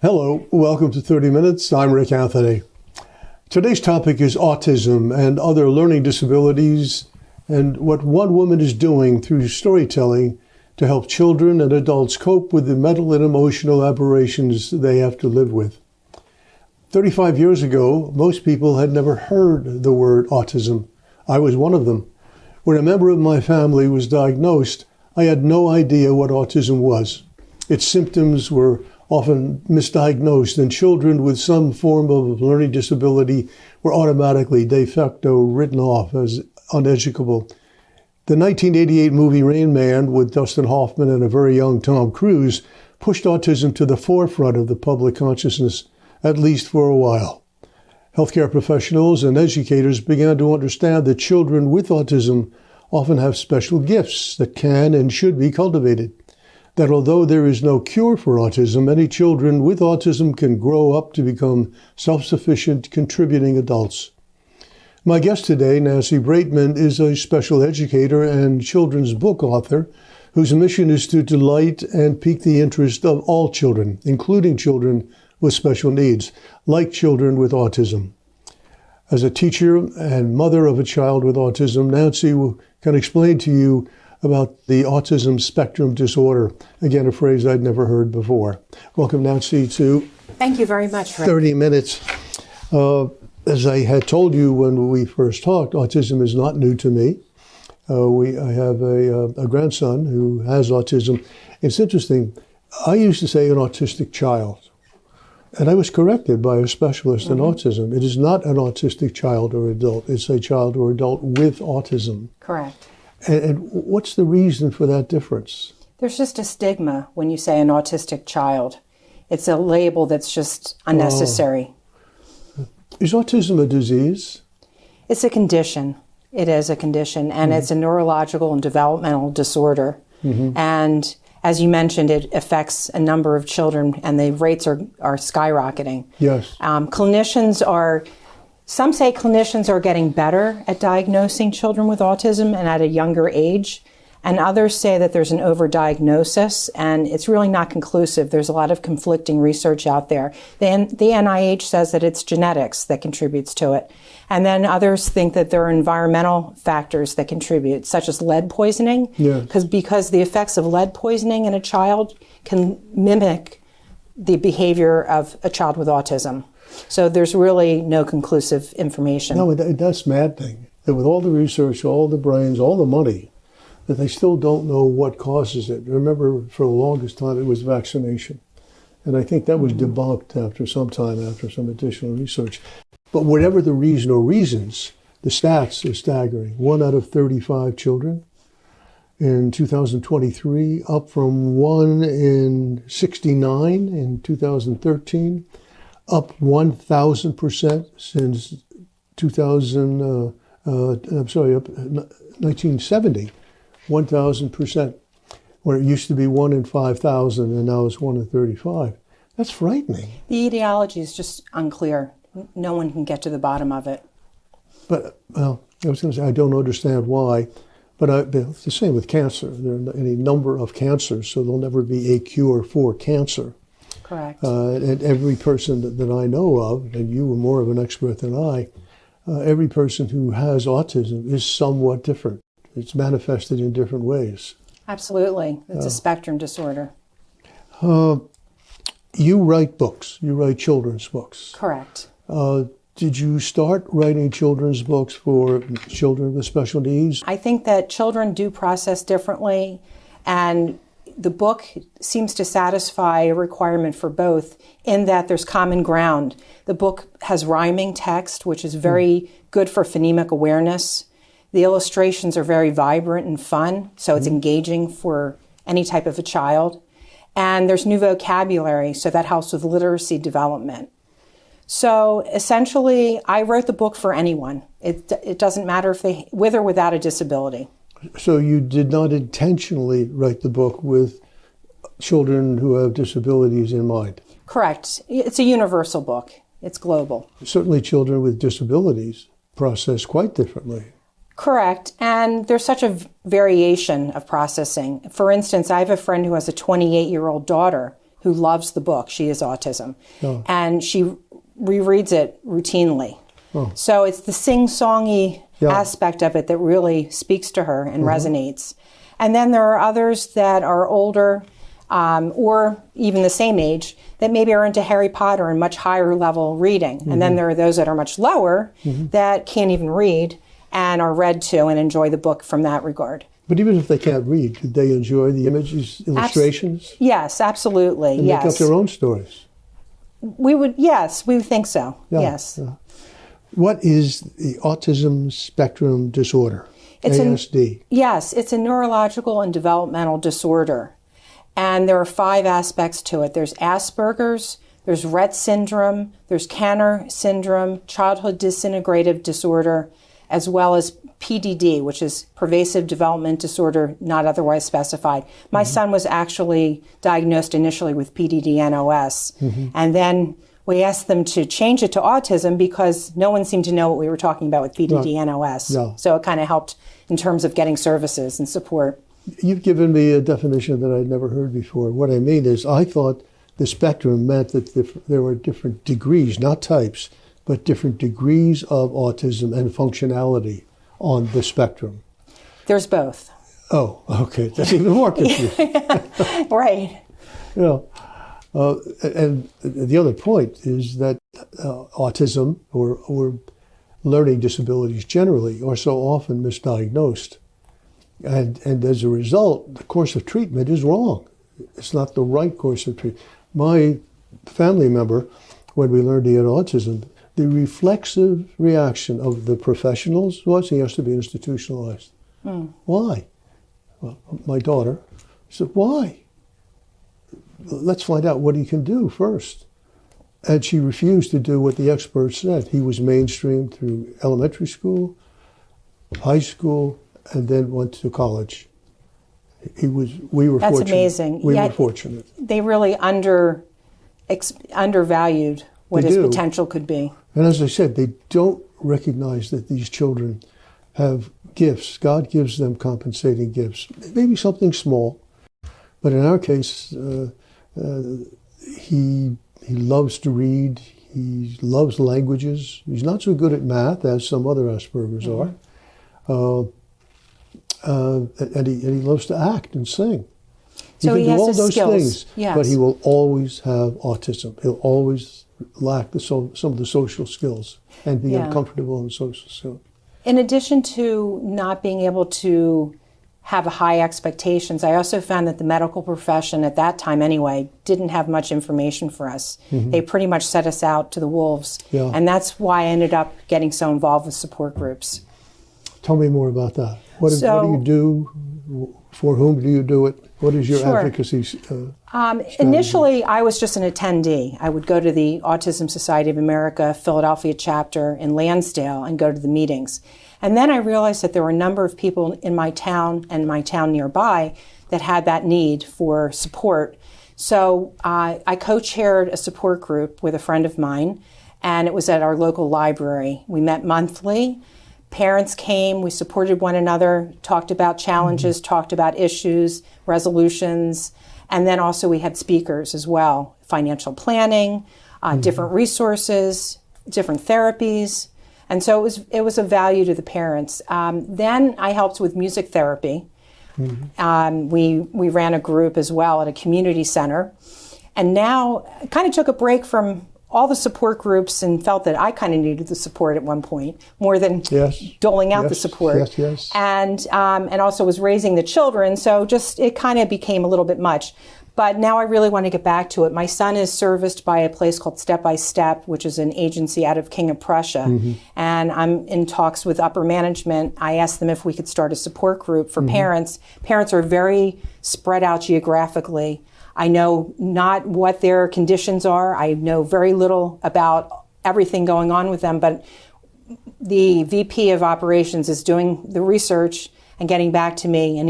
Hello, welcome to 30 Minutes. I'm Rick Anthony. Today's topic is autism and other learning disabilities and what one woman is doing through storytelling to help children and adults cope with the mental and emotional aberrations they have to live with. 35 years ago, most people had never heard the word autism. I was one of them. When a member of my family was diagnosed, I had no idea what autism was. Its symptoms were often misdiagnosed, and children with some form of learning disability were automatically de facto written off as uneducable. The 1988 movie Rain Man with Dustin Hoffman and a very young Tom Cruise pushed autism to the forefront of the public consciousness, at least for a while. Healthcare professionals and educators began to understand that children with autism often have special gifts that can and should be cultivated. That although there is no cure for autism, many children with autism can grow up to become self-sufficient, contributing adults. My guest today, Nancy Braitman, is a special educator and children's book author whose mission is to delight and pique the interest of all children, including children with special needs, like children with autism. As a teacher and mother of a child with autism, Nancy can explain to you about the autism spectrum disorder. Again, a phrase I'd never heard before. Welcome, Nancy, to Thank you very much, Rick. 30 Minutes. As I had told you when we first talked, autism is not new to me. I have a grandson who has autism. It's interesting. I used to say an autistic child, and I was corrected by a specialist in autism. It is not an autistic child or adult. It's a child or adult with autism. Correct. And what's the reason for that difference? There's just a stigma when you say an autistic child. It's a label that's just unnecessary. Is autism a disease? It's a condition. It is a condition, and it's a neurological and developmental disorder. And as you mentioned, it affects a number of children, and the rates are skyrocketing. Yes. Some say clinicians are getting better at diagnosing children with autism and at a younger age, and others say that there's an overdiagnosis, and it's really not conclusive. There's a lot of conflicting research out there. The NIH says that it's genetics that contributes to it, and then others think that there are environmental factors that contribute, such as lead poisoning, because the effects of lead poisoning in a child can mimic the behavior of a child with autism. So there's really no conclusive information. No, that's maddening. That with all the research, all the brains, all the money, that they still don't know what causes it. Remember, for the longest time, it was vaccination. And I think that was debunked after some time, after some additional research. But whatever the reason or reasons, the stats are staggering. 1 out of 35 children in 2023, up from 1 in 69 in 2013. Up 1,000% since 1970, 1,000%, where it used to be 1 in 5,000 and now it's 1 in 35. That's frightening. The etiology is just unclear. No one can get to the bottom of it. But, well, I was going to say, I don't understand why, but it's the same with cancer. There are any number of cancers, so there'll never be a cure for cancer. Correct. And every person that I know of, and you are more of an expert than I, every person who has autism is somewhat different. It's manifested in different ways. Absolutely. It's a spectrum disorder. You write books. You write children's books. Correct. Did you start writing children's books for children with special needs? I think that children do process differently, and the book seems to satisfy a requirement for both in that there's common ground. The book has rhyming text, which is very good for phonemic awareness. The illustrations are very vibrant and fun, so it's engaging for any type of a child. And there's new vocabulary, so that helps with literacy development. So essentially, I wrote the book for anyone. It doesn't matter if they, with or without a disability. So you did not intentionally write the book with children who have disabilities in mind? Correct. It's a universal book. It's global. Certainly children with disabilities process quite differently. Correct. And there's such a variation of processing. For instance, I have a friend who has a 28-year-old daughter who loves the book. She has autism. Oh. And she rereads it routinely. Oh. So it's the sing-songy Yeah. aspect of it that really speaks to her and resonates. And then there are others that are older or even the same age that maybe are into Harry Potter and much higher level reading. And then there are those that are much lower that can't even read and are read to and enjoy the book from that regard. But even if they can't read, did they enjoy the images, illustrations? Yes, absolutely. And yes. make up their own stories? We would think so. Yeah, Yes. yeah. What is the autism spectrum disorder? ASD. Yes, it's a neurological and developmental disorder. And there are 5 aspects to it. There's Asperger's, there's Rett syndrome, there's Kanner syndrome, childhood disintegrative disorder, as well as PDD, which is pervasive development disorder not otherwise specified. My son was actually diagnosed initially with PDD-NOS, and then we asked them to change it to autism because no one seemed to know what we were talking about with PDD-NOS. Yeah. So it kind of helped in terms of getting services and support. You've given me a definition that I'd never heard before. What I mean is I thought the spectrum meant that there were different degrees, not types, but different degrees of autism and functionality on the spectrum. There's both. Oh, okay. That's even more confusing. Right. Yeah. And the other point is that autism or learning disabilities generally are so often misdiagnosed. And as a result, the course of treatment is wrong. It's not the right course of treatment. My family member, when we learned he had autism, the reflexive reaction of the professionals was he has to be institutionalized. Why? Well, my daughter said, why? Let's find out what he can do first. And she refused to do what the experts said. He was mainstreamed through elementary school, high school, and then went to college. We were That's fortunate. amazing. We were fortunate. They really undervalued what his potential could be. And as I said, they don't recognize that these children have gifts. God gives them compensating gifts. Maybe something small, but in our case, he loves to read. He loves languages. He's not so good at math as some other Asperger's are. And he loves to act and sing. So he can do has all his those skills. things, Yes. but he will always have autism. He'll always lack some of the social skills and be uncomfortable in social skills. In addition to not being able to have high expectations, I also found that the medical profession at that time anyway didn't have much information for us. They pretty much set us out to the wolves. Yeah. And that's why I ended up getting so involved with support groups. Tell me more about that. What do you do? For whom do you do it? What is your advocacy strategy? Initially, I was just an attendee. I would go to the Autism Society of America Philadelphia chapter in Lansdale and go to the meetings. And then I realized that there were a number of people in my town and my town nearby that had that need for support. So I co-chaired a support group with a friend of mine, and it was at our local library. We met monthly. Parents came, we supported one another, talked about challenges, talked about issues, resolutions, and then also we had speakers as well, financial planning, different resources, different therapies. And so it was of value to the parents. Then I helped with music therapy. We ran a group as well at a community center. And now I kind of took a break from all the support groups and felt that I kind of needed the support at one point, more than doling out the support. And also was raising the children, so just it kind of became a little bit much. But now I really want to get back to it. My son is serviced by a place called Step by Step, which is an agency out of King of Prussia. And I'm in talks with upper management. I asked them if we could start a support group for parents. Parents are very spread out geographically. I know not what their conditions are. I know very little about everything going on with them, but the VP of operations is doing the research and getting back to me, and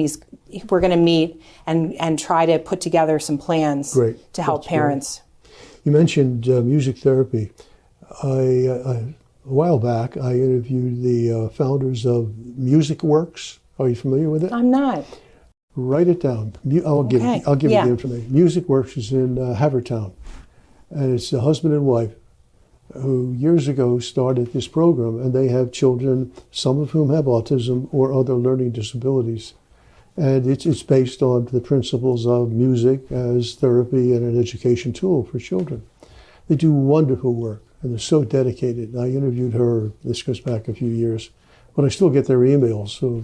we're going to meet and try to put together some plans to help parents. Great. You mentioned music therapy. A while back, I interviewed the founders of Music Works. Are you familiar with it? I'm not. Write it down. I'll give Okay. I'll give Yeah. you the information. Music Works is in Havertown, and it's a husband and wife who years ago started this program, and they have children, some of whom have autism or other learning disabilities. And it's based on the principles of music as therapy and an education tool for children. They do wonderful work, and they're so dedicated. I interviewed her, this goes back a few years, but I still get their emails, so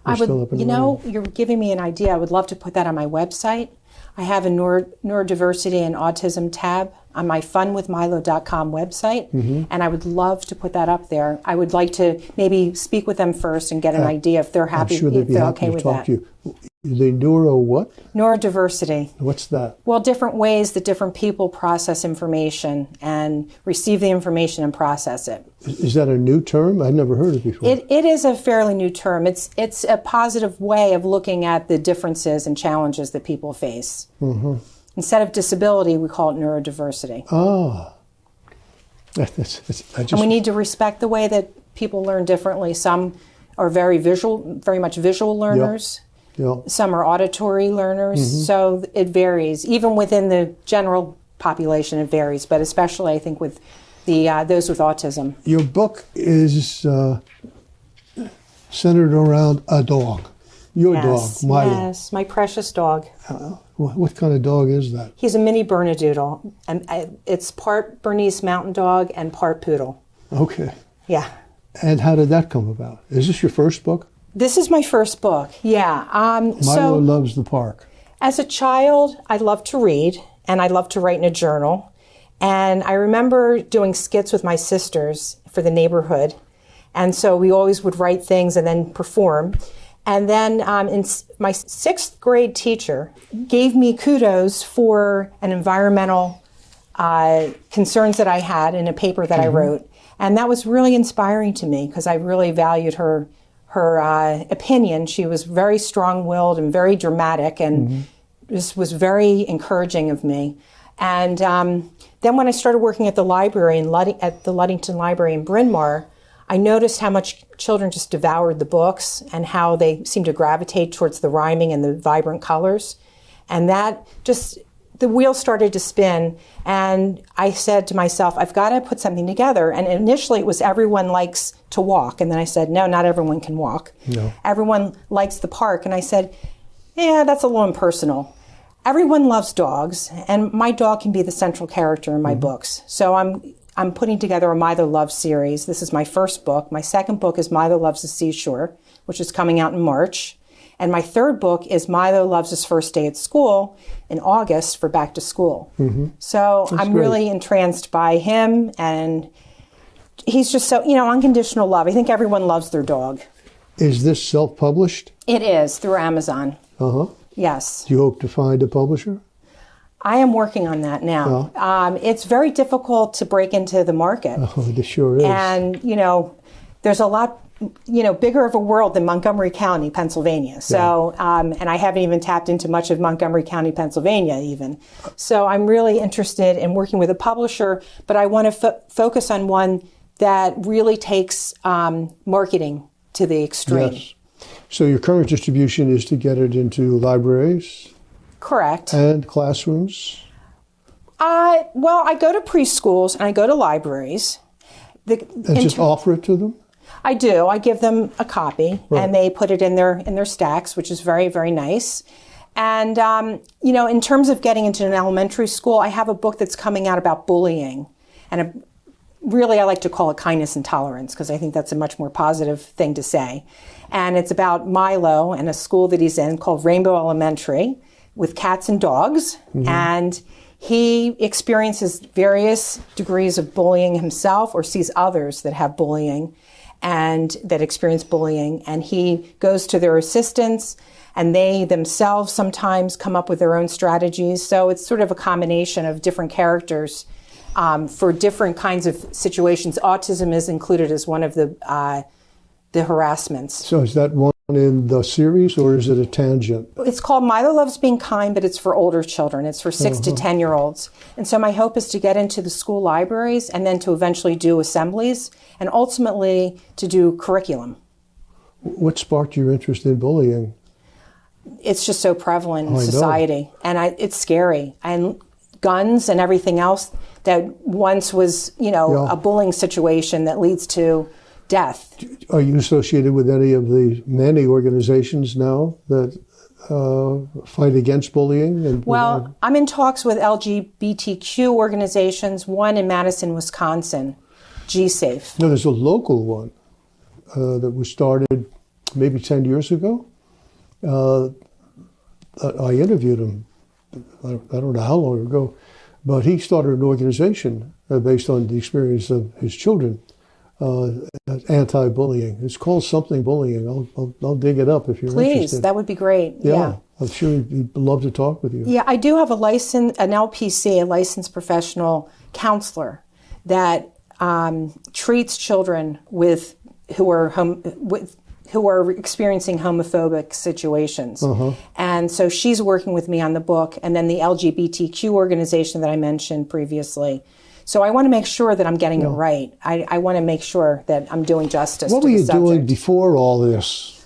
they're still up and running. You're giving me an idea. I would love to put that on my website. I have a neurodiversity and autism tab on my funwithmilo.com website, and I would love to put that up there. I would like to maybe speak with them first and get an idea if they're happy, I'm sure they'd if be they're happy okay to with talk that. to you. The neuro what? Neurodiversity. What's that? Well, different ways that different people process information and receive the information and process it. Is that a new term? I've never heard it before. It is a fairly new term. It's a positive way of looking at the differences and challenges that people face. Instead of disability, we call it neurodiversity. Ah. And we need to respect the way that people learn differently. Some are very much visual learners. Yeah. Some are auditory learners. So it varies. Even within the general population, it varies. But especially, I think, with those with autism. Your book is centered around a dog. Your Yes, dog, Milo. yes, my precious dog. What kind of dog is that? He's a mini Bernedoodle, and it's part Bernese Mountain Dog and part Poodle. Okay. Yeah. And how did that come about? Is this your first book? This is my first book. Yeah. Milo Loves the Park. As a child, I loved to read, and I loved to write in a journal. And I remember doing skits with my sisters for the neighborhood. And so we always would write things and then perform. And then my sixth grade teacher gave me kudos for an environmental concerns that I had in a paper that I wrote. And that was really inspiring to me because I really valued her opinion. She was very strong-willed and very dramatic, and this was very encouraging of me. And then when I started working at the library at the Ludington Library in Bryn Mawr, I noticed how much children just devoured the books and how they seemed to gravitate towards the rhyming and the vibrant colors. And that just, the wheel started to spin. And I said to myself, I've got to put something together. And initially it was everyone likes to walk. And then I said, no, not everyone can walk. No. Everyone likes the park. And I said, yeah, that's a little impersonal. Everyone loves dogs, and my dog can be the central character in my books. So I'm putting together a Milo Love series. This is my first book. My second book is Milo Loves the Seashore, which is coming out in March. And my third book is Milo Loves His First Day at School in August for back to school. So I'm really entranced by him, and he's just so, unconditional love. I think everyone loves their dog. Is this self-published? It is, through Amazon. Yes. Do you hope to find a publisher? I am working on that now. It's very difficult to break into the market. Oh, it sure is. And, there's a lot, bigger of a world than Montgomery County, Pennsylvania. So, and I haven't even tapped into much of Montgomery County, Pennsylvania even. So I'm really interested in working with a publisher, but I want to focus on one that really takes marketing to the extreme. Yes. So your current distribution is to get it into libraries? Correct. And classrooms? Well, I go to preschools and I go to libraries. And just offer it to them? I do. I give them a copy, and they put it in their stacks, which is very, very nice. And, in terms of getting into an elementary school, I have a book that's coming out about bullying. And really, I like to call it kindness and tolerance, because I think that's a much more positive thing to say. And it's about Milo and a school that he's in called Rainbow Elementary with cats and dogs. And he experiences various degrees of bullying himself or sees others that have bullying and that experience bullying. And he goes to their assistance, and they themselves sometimes come up with their own strategies. So it's sort of a combination of different characters for different kinds of situations. Autism is included as one of the harassments. So is that one in the series, or is it a tangent? It's called Milo Loves Being Kind, but it's for older children. It's for 6 to 10-year-olds. And so my hope is to get into the school libraries and then to eventually do assemblies and ultimately to do curriculum. What sparked your interest in bullying? it's just so prevalent in I know. society. And it's scary. And guns and everything else that once was, a bullying situation that leads to death. Are you associated with any of the many organizations now that fight against bullying? Well, I'm in talks with LGBTQ organizations, one in Madison, Wisconsin, G-Safe. No, there's a local one that was started maybe 10 years ago. I interviewed him, I don't know how long ago, but he started an organization based on the experience of his children, anti-bullying. It's called something bullying. I'll dig it up if you're interested. Please, that would be great. Yeah, I'm sure he'd love to talk with you. Yeah, I do have an LPC, a licensed professional counselor that treats children who are experiencing homophobic situations. And so she's working with me on the book, and then the LGBTQ organization that I mentioned previously. So I want to make sure that I'm getting it right. I want to make sure that I'm doing justice to the subject. What were you doing before all this?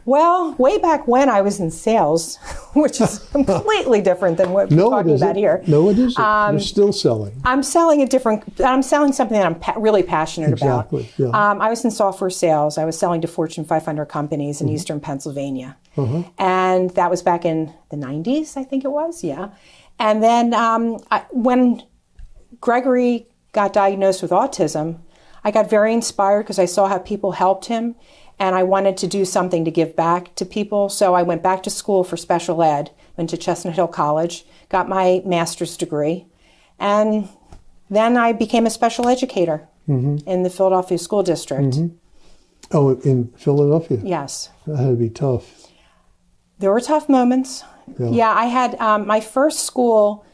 Well, way back when I was in sales, which is completely different than what we're talking about here. No, it isn't. You're still selling. I'm selling something that I'm really passionate about. Yeah. I was in software sales. I was selling to Fortune 500 companies in Eastern Pennsylvania. And that was back in the 90s, I think it was, yeah. And then when Gregory got diagnosed with autism, I got very inspired because I saw how people helped him. And I wanted to do something to give back to people. So I went back to school for special ed, went to Chestnut Hill College, got my master's degree. And then I became a special educator in the Philadelphia School District. Oh, in Philadelphia? Yes. That had to be tough. There were tough moments. Yeah, I had, my first school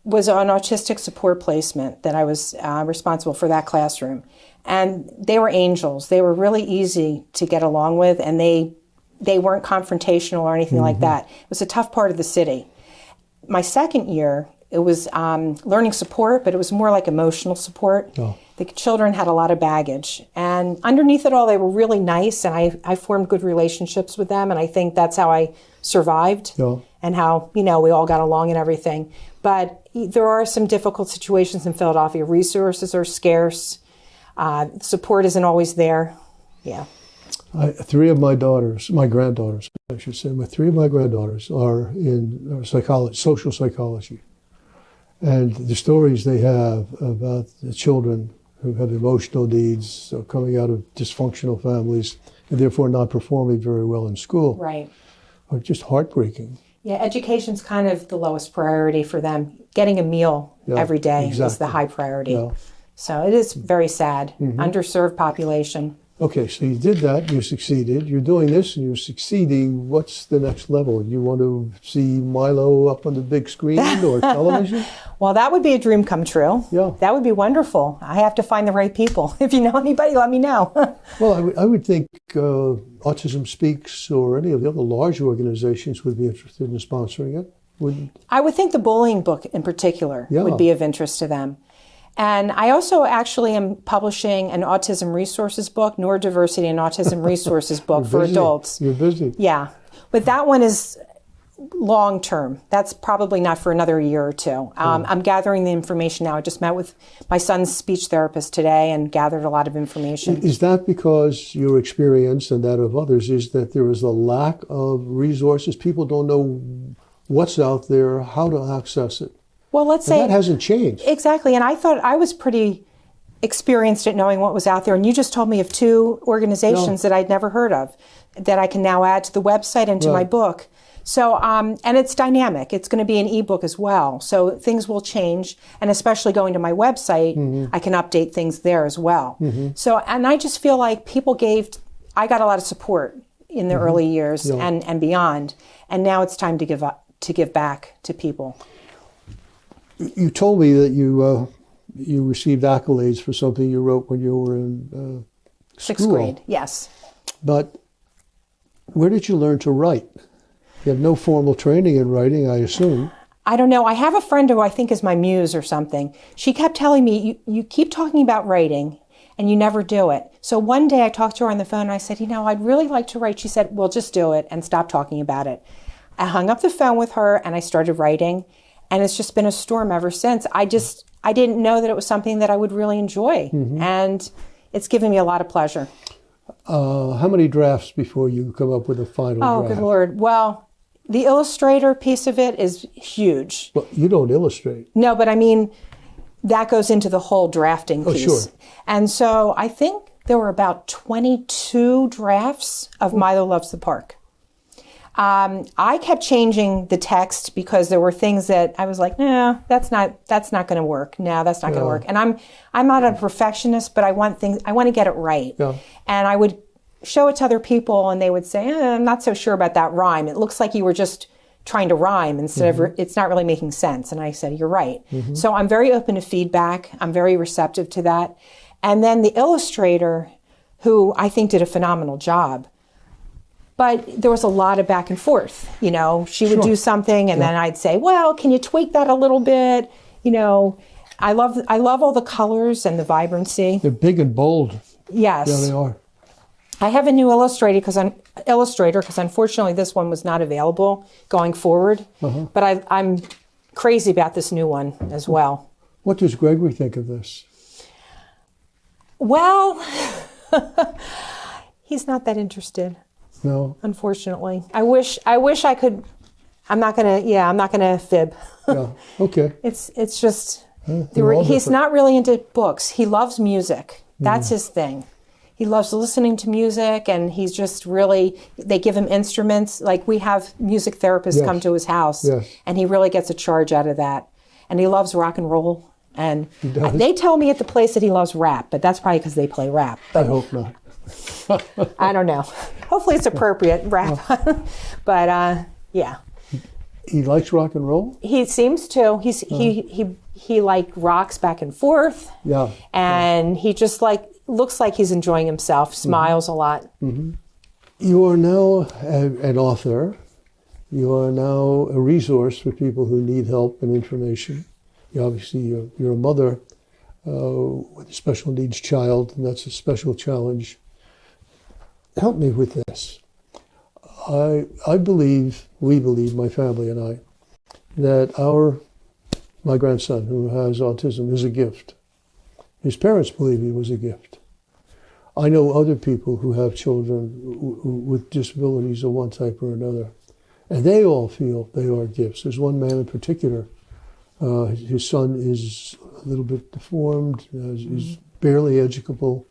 was an autistic support placement that I was responsible for that classroom. And they were angels. They were really easy to get along with, and they weren't confrontational or anything like that. It was a tough part of the city. My second year, it was learning support, but it was more like emotional support. The children had a lot of baggage. And underneath it all, they were really nice, and I formed good relationships with them, and I think that's how I survived and how, we all got along and everything. But there are some difficult situations in Philadelphia. Resources are scarce. Support isn't always there. Yeah. Three of my daughters, my granddaughters, I should say, three of my granddaughters are in social psychology. And the stories they have about the children who have emotional needs, coming out of dysfunctional families, and therefore not performing very well in school, are just heartbreaking. Yeah, education's kind of the lowest priority for them. Getting a meal every day is the high priority. So it is very sad. Underserved population. Okay, so you did that, you succeeded. You're doing this and you're succeeding. What's the next level? You want to see Milo up on the big screen or television? Well, that would be a dream come true. Yeah. That would be wonderful. I have to find the right people. If you know anybody, let me know. Well, I would think Autism Speaks or any of the other large organizations would be interested in sponsoring it. I would think the bullying book in particular would be of interest to them. And I also actually am publishing an autism resources book, neurodiversity and autism resources book for adults. You're busy. Yeah. But that one is long term. That's probably not for another year or two. I'm gathering the information now. I just met with my son's speech therapist today and gathered a lot of information. Is that because your experience and that of others is that there is a lack of resources? People don't know what's out there, how to access it. Well, let's say that hasn't changed. Exactly. And I thought I was pretty experienced at knowing what was out there. And you just told me of two organizations that I'd never heard of that I can now add to the website and to my book. So, and it's dynamic. It's going to be an ebook as well. So things will change. And especially going to my website, I can update things there as well. So, and I just feel like I got a lot of support in the early years and beyond. And now it's time to give back to people. You told me that you received accolades for something you wrote when you were in sixth grade, yes. But where did you learn to write? You have no formal training in writing, I assume. I don't know. I have a friend who I think is my muse or something. She kept telling me, you keep talking about writing, and you never do it. So one day I talked to her on the phone and I said, I'd really like to write. She said, well, just do it and stop talking about it. I hung up the phone with her and I started writing, and it's just been a storm ever since. I didn't know that it was something that I would really enjoy, and it's given me a lot of pleasure. How many drafts before you come up with a final draft? Oh, good Lord. Well, the illustrator piece of it is huge. Well, you don't illustrate. No, but I mean, that goes into the whole drafting piece. Oh, sure. And so I think there were about 22 drafts of Milo Loves the Park. I kept changing the text because there were things that I was like, no, that's not going to work. No, that's not going to work. And I'm not a perfectionist, but I want to get it right. Yeah. And I would show it to other people and they would say, I'm not so sure about that rhyme. It looks like you were just trying to rhyme instead of, it's not really making sense. And I said, you're right. So I'm very open to feedback. I'm very receptive to that. And then the illustrator, who I think did a phenomenal job, but there was a lot of back and forth. She would do something and then I'd say, well, can you tweak that a little bit? I love all the colors and the vibrancy. They're big and bold. Yes. Yeah, they are. I have a new illustrator because unfortunately this one was not available going forward. But I'm crazy about this new one as well. What does Gregory think of this? Well, he's not that interested. No. Unfortunately, I wish I could. I'm not gonna fib. Yeah. Okay. It's just He's he's not really into books. He loves music. That's his thing. He loves listening to music, and he's just really. They give him instruments. Like we have music therapists come to his house, and he really gets a charge out of that. And he loves rock and roll. And they tell me at the place that he loves rap, but that's probably because they play rap. But I hope not. I don't know. Hopefully it's appropriate rap. But yeah. He likes rock and roll? He seems to. He like rocks back and forth. Yeah. And he just looks like he's enjoying himself, smiles a lot. You are now an author. You are now a resource for people who need help and information. You're a mother with a special needs child, and that's a special challenge. Help me with this. I believe, we believe, my family and I, that my grandson who has autism is a gift. His parents believe he was a gift. I know other people who have children with disabilities of one type or another, and they all feel they are gifts. There's one man in particular, his son is a little bit deformed, is barely educable,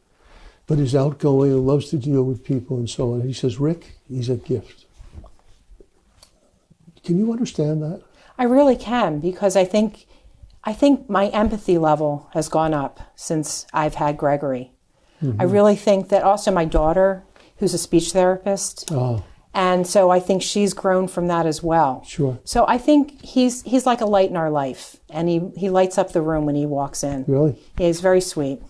but is outgoing and loves to deal with people and so on. He says, Rick, he's a gift. Can you understand that? I really can, because I think my empathy level has gone up since I've had Gregory. I really think that also my daughter, who's a speech therapist, and so I think she's grown from that as well. Sure. So I think he's like a light in our life, and he lights up the room when he walks in. Really? Yeah, he's very sweet.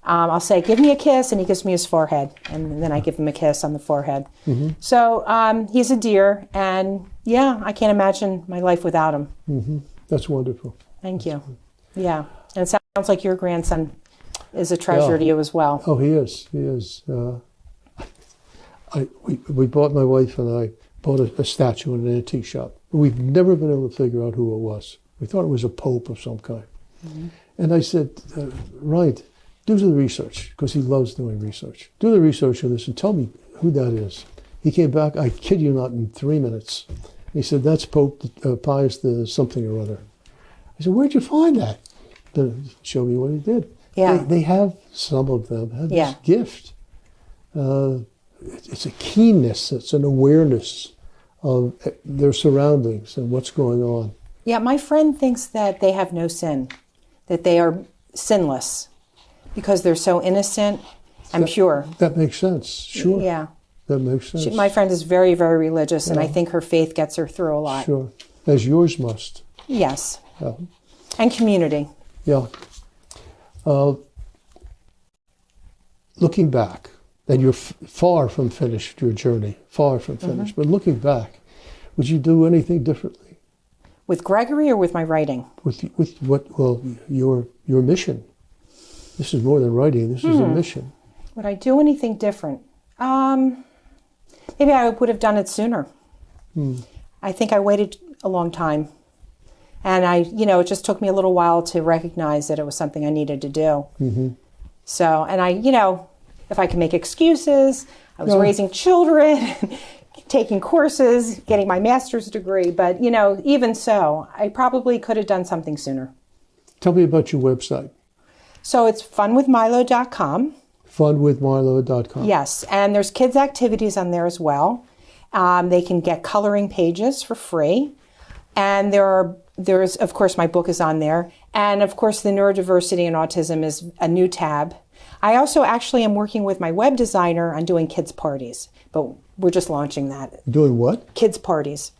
I'll say, give me a kiss, and he gives me his forehead, and then I give him a kiss on the forehead. So he's a dear, and yeah, I can't imagine my life without him. That's wonderful. Thank you. Yeah, and it sounds like your grandson is a treasure to you as well. Oh, he is. He is. We bought, my wife and I bought a statue in an antique shop. We've never been able to figure out who it was. We thought it was a pope of some kind. And I said, right, do the research, because he loves doing research. Do the research on this and tell me who that is. He came back, I kid you not, in 3 minutes. He said, that's Pope Pius the something or other. I said, where'd you find that? Then show me what he did. Yeah. They have, some of them have this gift. It's a keenness, it's an awareness of their surroundings and what's going on. Yeah, my friend thinks that they have no sin, that they are sinless because they're so innocent and pure. That makes sense, sure. Yeah. That makes sense. My friend is very, very religious, and I think her faith gets her through a lot. Sure, as yours must. Yes. Yeah. And community. Yeah. Looking back, and you're far from finished, your journey, far from finished, but looking back, would you do anything differently? With Gregory or with my writing? With what, well, your mission. This is more than writing. This is a mission. Would I do anything different? Maybe I would have done it sooner. I think I waited a long time. And it just took me a little while to recognize that it was something I needed to do. So, and if I can make excuses, I was raising children, taking courses, getting my master's degree. But, even so, I probably could have done something sooner. Tell me about your website. So it's funwithmilo.com. Funwithmilo.com. Yes, and there's kids' activities on there as well. They can get coloring pages for free. And there's, of course, my book is on there. And, of course, the neurodiversity and autism is a new tab. I also actually am working with my web designer on doing kids' parties. But we're just launching that. Doing what? Kids' parties.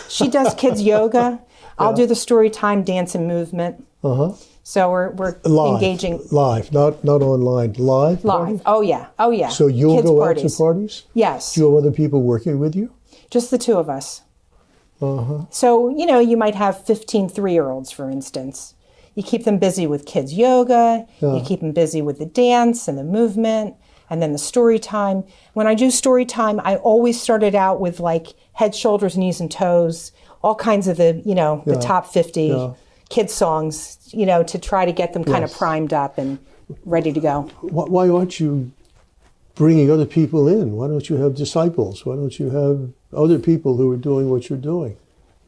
She does kids' yoga. I'll do the story time, dance, and movement. So we're live, engaging. Live, not online. Live? Live. Oh, yeah. So you'll kids' go parties. out to parties? Yes. Do you have other people working with you? Just the two of us. So, you might have 15 3-year-olds, for instance. You keep them busy with kids' yoga. You keep them busy with the dance and the movement and then the story time. When I do story time, I always start it out with like head, shoulders, knees, and toes, all kinds of the top 50 kids songs, to try to get them kind of primed up and ready to go. Why aren't you bringing other people in? Why don't you have disciples? Why don't you have other people who are doing what you're doing?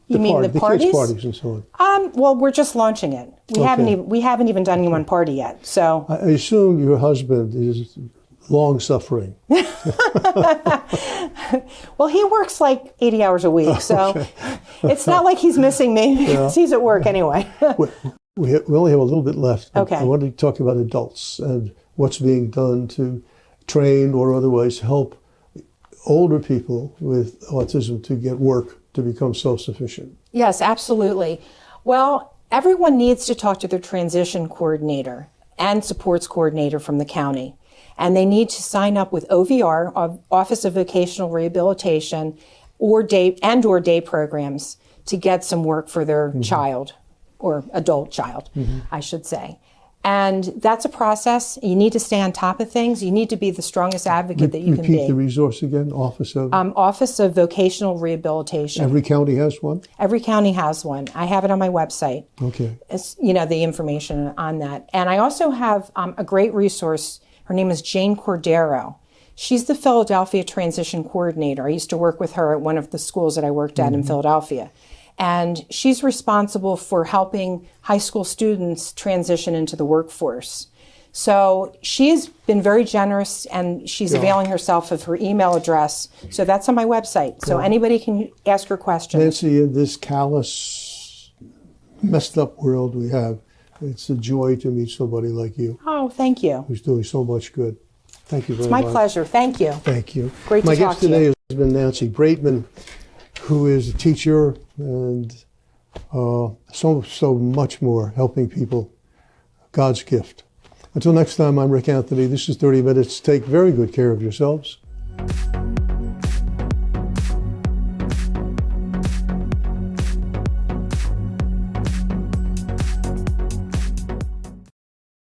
You mean the parties? Kids' parties and so on. Well, we're just launching it. We haven't even done one party yet. So I assume your husband is long suffering. Well, he works like 80 hours a week, so it's not like he's missing me because he's at work anyway. We only have a little bit left. Okay. I want to talk about adults and what's being done to train or otherwise help older people with autism to get work to become self-sufficient. Yes, absolutely. Well, everyone needs to talk to their transition coordinator and supports coordinator from the county. And they need to sign up with OVR, Office of Vocational Rehabilitation, or day programs to get some work for their child, or adult child, I should say. And that's a process. You need to stay on top of things. You need to be the strongest advocate that you can be. Repeat the resource again, Office of? Office of Vocational Rehabilitation. Every county has one? Every county has one. I have it on my website. Okay. It's, the information on that. And I also have a great resource. Her name is Jane Cordero. She's the Philadelphia Transition Coordinator. I used to work with her at one of the schools that I worked at in Philadelphia. And she's responsible for helping high school students transition into the workforce. So she's been very generous, and she's availing herself of her email address. So that's on my website. So anybody can ask her questions. Nancy, in this callous, messed up world we have, it's a joy to meet somebody like you. Oh, thank you. Who's doing so much good. Thank you very much. It's my pleasure. Thank you. Thank you. Great to My talk guest to you. today has been Nancy Braitman, who is a teacher and so much more, helping people. God's gift. Until next time, I'm Rick Anthony. This is 30 Minutes. Take very good care of yourselves